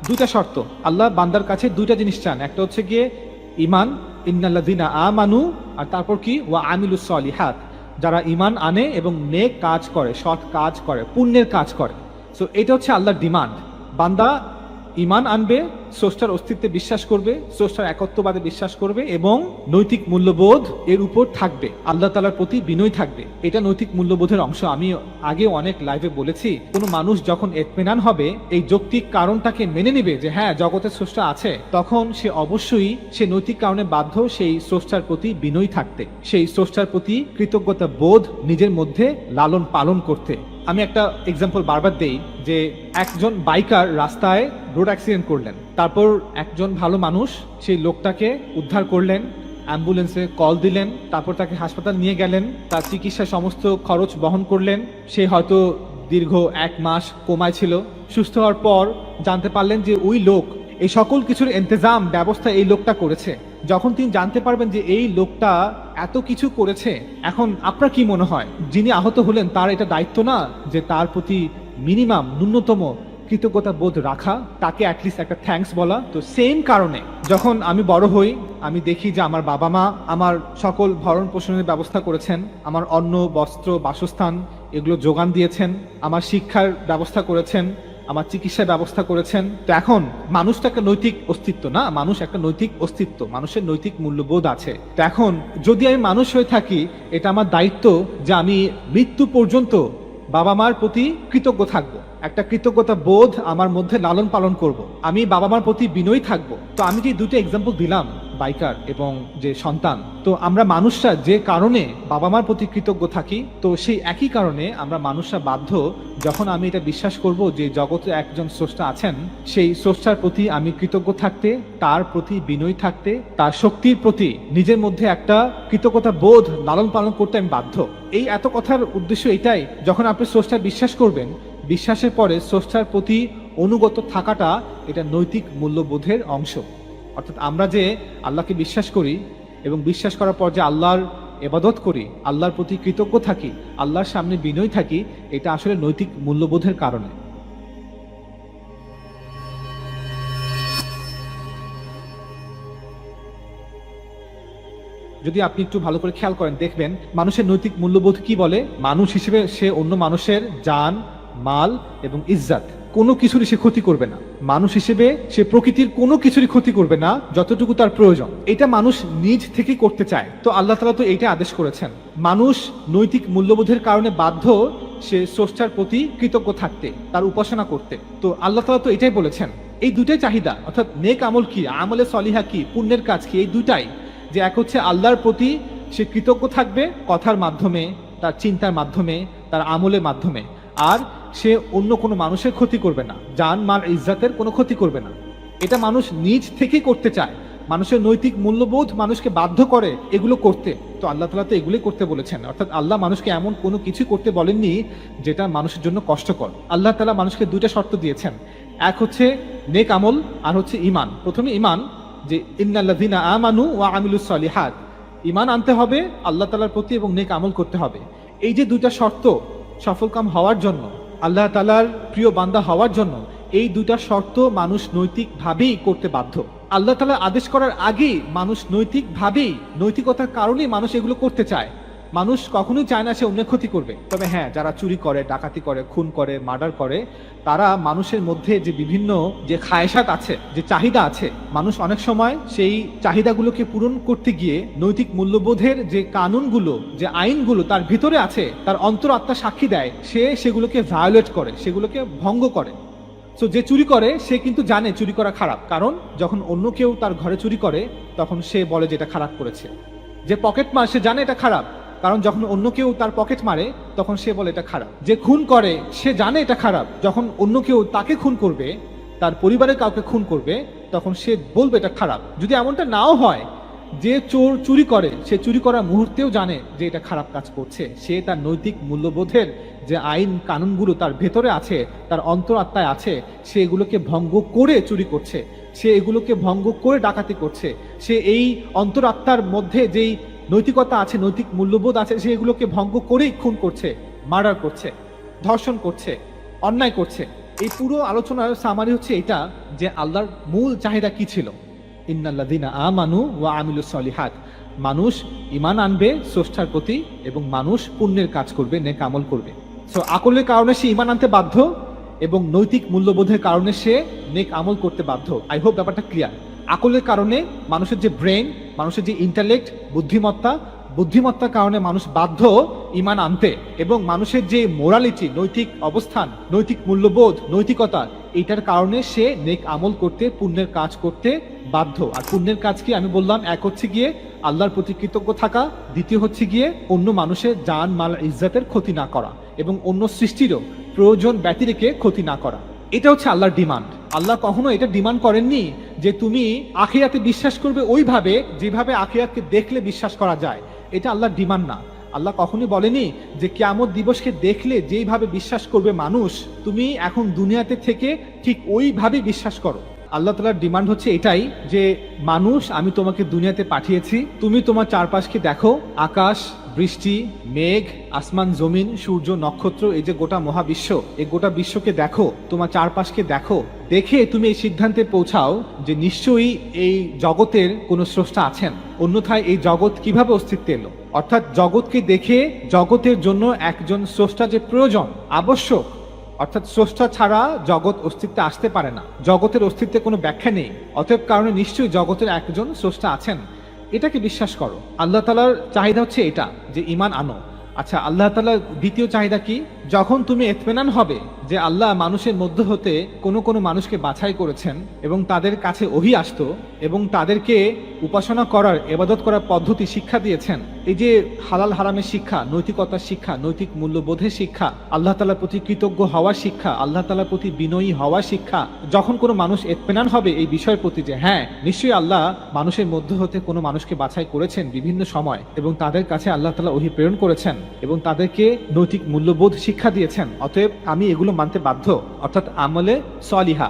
দুইটা শর্ত। আল্লাহ বান্দার কাছে দুইটা জিনিস চান, একটা হচ্ছে গিয়ে ইমান, ইন্নাল্লাযিনা আমানু, আর তারপর কি ওয়া আমিলুস সলিহাত, যারা ইমান আনে এবং নেক কাজ করে, সৎ কাজ করে, পুণ্যের কাজ করে। সো এটা হচ্ছে আল্লাহর ডিমান্ড। বান্দা ইমান আনবে, স্রষ্টার অস্তিত্বে বিশ্বাস করবে, স্রষ্টার একত্ববাদে বিশ্বাস করবে এবং নৈতিক মূল্যবোধ এর উপর থাকবে, আল্লাহ তাআলার প্রতি বিনয় থাকবে। এটা নৈতিক মূল্যবোধের অংশ। আমি আগে অনেক লাইভে বলেছি, কোনো মানুষ যখন ইত্মিনান হবে, এই যৌক্তিক কারণটাকে মেনে নেবে যে হ্যাঁ জগতের স্রষ্টা আছে, তখন সে অবশ্যই সে নৈতিক কারণে বাধ্য সেই স্রষ্টার প্রতি বিনয় থাকতে, সেই স্রষ্টার প্রতি কৃতজ্ঞতা বোধ নিজের মধ্যে লালন পালন করতে। আমি একটা এক্সাম্পল বারবার দেই যে একজন বাইকার রাস্তায় রোড অ্যাক্সিডেন্ট করলেন, তারপর একজন ভালো মানুষ সেই লোকটাকে উদ্ধার করলেন, অ্যাম্বুলেন্সে কল দিলেন, তারপর তাকে হাসপাতাল নিয়ে গেলেন, তার চিকিৎসার সমস্ত খরচ বহন করলেন। সে হয়তো দীর্ঘ 1 মাস কোমায় ছিল। সুস্থ হওয়ার পর জানতে পারলেন যে ওই লোক এই সকল কিছুর ইন্তজাম ব্যবস্থা এই লোকটা করেছে। যখন তিনি জানতে পারবেন যে এই লোকটা এত কিছু করেছে, এখন আপনার কি মনে হয় যিনি আহত হলেন তার এটা দায়িত্ব না যে তার প্রতি মিনিমাম ন্যূনতম কৃতজ্ঞতা বোধ রাখা, তাকে অ্যাটলিস্ট একটা থ্যাঙ্কস বলা? তো সেম কারণে যখন আমি বড় হই, আমি দেখি যে আমার বাবা মা আমার সকল ভরণ পোষণের ব্যবস্থা করেছেন, আমার অন্ন বস্ত্র বাসস্থান এগুলো যোগান দিয়েছেন, আমার শিক্ষার ব্যবস্থা করেছেন, আমার চিকিৎসার ব্যবস্থা করেছেন। তো এখন মানুষ তো একটা নৈতিক অস্তিত্ব না, মানুষ একটা নৈতিক অস্তিত্ব, মানুষের নৈতিক মূল্যবোধ আছে। তো এখন যদি আমি মানুষ হয়ে থাকি, এটা আমার দায়িত্ব যে আমি মৃত্যু পর্যন্ত বাবা মার প্রতি কৃতজ্ঞ থাকবো, একটা কৃতজ্ঞতা বোধ আমার মধ্যে লালন পালন করব, আমি বাবা মার প্রতি বিনয়ী থাকবো। তো আমি যে দুটো এক্সাম্পল দিলাম, বাইকার এবং যে সন্তান, তো আমরা মানুষরা যে কারণে বাবা মার প্রতি কৃতজ্ঞ থাকি, তো সেই একই কারণে আমরা মানুষরা বাধ্য, যখন আমি এটা বিশ্বাস করব যে জগতে একজন স্রষ্টা আছেন, সেই স্রষ্টার প্রতি আমি কৃতজ্ঞ থাকতে, তার প্রতি বিনয়ী থাকতে, তার শক্তির প্রতি নিজের মধ্যে একটা কৃতজ্ঞতা বোধ লালন পালন করতে আমি বাধ্য। এই এত কথার উদ্দেশ্য এটাই, যখন আপনি স্রষ্টা বিশ্বাস করবেন, বিশ্বাসের পরে স্রষ্টার প্রতি অনুগত থাকাটা এটা নৈতিক মূল্যবোধের অংশ। অর্থাৎ আমরা যে আল্লাহকে বিশ্বাস করি এবং বিশ্বাস করার পর যে আল্লাহর ইবাদত করি, আল্লাহর প্রতি কৃতজ্ঞ থাকি, আল্লাহর সামনে বিনয়ী থাকি, এটা আসলে নৈতিক মূল্যবোধের কারণে। যদি আপনি একটু ভালো করে খেয়াল করেন, দেখবেন মানুষের নৈতিক মূল্যবোধ কি বলে। মানুষ হিসেবে সে অন্য মানুষের জান, মাল এবং ইজ্জত কোনো কিছুরই সে ক্ষতি করবে না। মানুষ হিসেবে সে প্রকৃতির কোনো কিছুরই ক্ষতি করবে না যতটুকু তার প্রয়োজন। এটা মানুষ নিজ থেকে করতে চায়। তো আল্লাহ তাআলা তো এইটা আদেশ করেছেন। মানুষ নৈতিক মূল্যবোধের কারণে বাধ্য সে স্রষ্টার প্রতি কৃতজ্ঞ থাকতে, তার উপাসনা করতে। তো আল্লাহ তাআলা তো এটাই বলেছেন। এই দুইটাই চাহিদা, অর্থাৎ নেক আমল কি, আমলে সলিহা কি, পুণ্যের কাজ কি, এই দুইটাই, যে এক হচ্ছে আল্লাহর প্রতি সে কৃতজ্ঞ থাকবে কথার মাধ্যমে, তার চিন্তার মাধ্যমে, তার আমলের মাধ্যমে, আর সে অন্য কোনো মানুষের ক্ষতি করবে না, জান মাল ইজ্জতের কোনো ক্ষতি করবে না। এটা মানুষ নিজ থেকেই করতে চায়। মানুষের নৈতিক মূল্যবোধ মানুষকে বাধ্য করে এগুলো করতে। তো আল্লাহ তাআলা তো এগুলোই করতে বলেছেন। অর্থাৎ আল্লাহ মানুষকে এমন কোনো কিছু করতে বলেননি যেটা মানুষের জন্য কষ্টকর। আল্লাহ তাআলা মানুষকে দুইটা শর্ত দিয়েছেন, এক হচ্ছে নেক আমল, আর হচ্ছে ইমান। প্রথমে ইমান, যে ইন্নাল্লাযিনা আমানু ওয়া আমিলুস সলিহাত, ইমান আনতে হবে আল্লাহ তাআলার প্রতি এবং নেক আমল করতে হবে। এই যে দুইটা শর্ত সফলকাম হওয়ার জন্য, আল্লাহ তাআলার প্রিয় বান্দা হওয়ার জন্য, এই দুইটা শর্ত মানুষ নৈতিকভাবেই করতে বাধ্য। আল্লাহ তাআলা আদেশ করার আগেই মানুষ নৈতিকভাবেই, নৈতিকতার কারণেই মানুষ এগুলো করতে চায়। মানুষ কখনোই চায় না সে অন্যের ক্ষতি করবে। তবে হ্যাঁ, যারা চুরি করে, ডাকাতি করে, খুন করে, মার্ডার করে, তারা মানুষের মধ্যে যে বিভিন্ন যে খায়েশাত আছে, যে চাহিদা আছে, মানুষ অনেক সময় সেই চাহিদাগুলোকে পূরণ করতে গিয়ে নৈতিক মূল্যবোধের যে কানুনগুলো, যে আইনগুলো তার ভিতরে আছে, তার অন্তরাত্মা সাক্ষী দেয়, সে সেগুলোকে ভায়োলেট করে, সেগুলোকে ভঙ্গ করে। সো যে চুরি করে সে কিন্তু জানে চুরি করা খারাপ, কারণ যখন অন্য কেউ তার ঘরে চুরি করে তখন সে বলে যে এটা খারাপ করেছে। যে পকেট মার সে জানে এটা খারাপ, কারণ যখন অন্য কেউ তার পকেট মারে তখন সে বলে এটা খারাপ। যে খুন করে সে জানে এটা খারাপ, যখন অন্য কেউ তাকে খুন করবে, তার পরিবারের কাউকে খুন করবে, তখন সে বলবে এটা খারাপ। যদি এমনটা নাও হয়, যে চোর চুরি করে সে চুরি করার মুহূর্তেও জানে যে এটা খারাপ কাজ করছে। সে তার নৈতিক মূল্যবোধের যে আইন কানুনগুলো তার ভেতরে আছে, তার অন্তরাত্মায় আছে, সে এগুলোকে ভঙ্গ করে চুরি করছে, সে এগুলোকে ভঙ্গ করে ডাকাতি করছে। সে এই অন্তরাত্মার মধ্যে যেই নৈতিকতা আছে, নৈতিক মূল্যবোধ আছে, সে এগুলোকে ভঙ্গ করেই খুন করছে, মার্ডার করছে, ধর্ষণ করছে, অন্যায় করছে। এই পুরো আলোচনার সামারি হচ্ছে এটা যে আল্লাহর মূল চাহিদা কি ছিল। ইন্নাল্লাযীনা আমানু ওয়া আমিলুস সলিহাত, মানুষ ঈমান আনবে স্রষ্টার প্রতি এবং মানুষ পুণ্যের কাজ করবে, নেক আমল করবে। সো আকলের কারণে সে ঈমান আনতে বাধ্য এবং নৈতিক মূল্যবোধের কারণে সে নেক আমল করতে বাধ্য। আই হোপ ব্যাপারটা ক্লিয়ার। আকলের কারণে মানুষের যে ব্রেন, মানুষের যে ইন্টালেক্ট, বুদ্ধিমত্তার কারণে মানুষ বাধ্য ঈমান আনতে, এবং মানুষের যে মোরালিটি, নৈতিক অবস্থান, নৈতিক মূল্যবোধ, নৈতিকতা, এটার কারণে সে নেক আমল করতে, পুণ্যের কাজ করতে বাধ্য। আর পুণ্যের কাজ কি আমি বললাম, এক হচ্ছে গিয়ে আল্লাহর প্রতি কৃতজ্ঞ থাকা, দ্বিতীয় হচ্ছে গিয়ে অন্য মানুষের জান মাল ইজ্জতের ক্ষতি না করা এবং অন্য সৃষ্টিরও প্রয়োজন ব্যতি রেখে ক্ষতি না করা। এটা হচ্ছে আল্লাহর ডিমান্ড। আল্লাহ কখনো এটা ডিমান্ড করেননি যে তুমি আখিরাতে বিশ্বাস করবে ওইভাবে যেভাবে আখিরাতকে দেখলে বিশ্বাস করা যায়। এটা আল্লাহর ডিমান্ড না। আল্লাহ কখনোই বলেনি যে কিয়ামত দিবসকে দেখলে যেইভাবে বিশ্বাস করবে মানুষ, তুমি এখন দুনিয়াতে থেকে ঠিক ওইভাবে বিশ্বাস করো। আল্লাহ তাআলার ডিমান্ড হচ্ছে এটাই যে মানুষ, আমি তোমাকে দুনিয়াতে পাঠিয়েছি, তুমি তোমার চারপাশকে দেখো, আকাশ, বৃষ্টি, মেঘ, আসমান, জমিন, সূর্য, নক্ষত্র, এই যে গোটা মহাবিশ্ব, এই গোটা বিশ্বকে দেখো, তোমার চারপাশকে দেখো, দেখে তুমি এই সিদ্ধান্তে পৌঁছাও যে নিশ্চয়ই এই জগতের কোনো স্রষ্টা আছেন, অন্যথায় এই জগৎ কিভাবে অস্তিত্বে এলো। অর্থাৎ জগৎকে দেখে জগতের জন্য একজন স্রষ্টা যে প্রয়োজন, আবশ্যক, অর্থাৎ স্রষ্টা ছাড়া জগৎ অস্তিত্বে আসতে পারে না, জগতের অস্তিত্বে কোনো ব্যাখ্যা নেই, অতএব কারণে নিশ্চয়ই জগতের একজন স্রষ্টা আছেন, এটাকে বিশ্বাস করো। আল্লাহ তাআলার চাহিদা হচ্ছে এটা যে ঈমান আনো। আচ্ছা, আল্লাহ তাআলার দ্বিতীয় চাহিদা কি? যখন তুমি ইতমিনান হবে যে আল্লাহ মানুষের মধ্য হতে কোনো কোনো মানুষকে বাছাই করেছেন এবং তাদের কাছে ওহী আসতো এবং তাদেরকে উপাসনা করার, ইবাদত করার পদ্ধতি শিক্ষা দিয়েছেন, এই যে হালাল হারামের শিক্ষা, নৈতিকতার শিক্ষা, নৈতিক মূল্যবোধের শিক্ষা, আল্লাহ তাআলার প্রতি কৃতজ্ঞ হওয়ার শিক্ষা, আল্লাহ তাআলার প্রতি বিনয়ী হওয়ার শিক্ষা, যখন কোনো মানুষ ইতমিনান হবে এই বিষয়ের প্রতি যে হ্যাঁ নিশ্চয়ই আল্লাহ মানুষের মধ্য হতে কোনো মানুষকে বাছাই করেছেন বিভিন্ন সময় এবং তাদের কাছে আল্লাহ তাআলা ওহী প্রেরণ করেছেন এবং তাদেরকে নৈতিক মূল্যবোধ শিক্ষা দিয়েছেন, অতএব আমি এগুলো মানতে বাধ্য, অর্থাৎ আমলে সলিহা,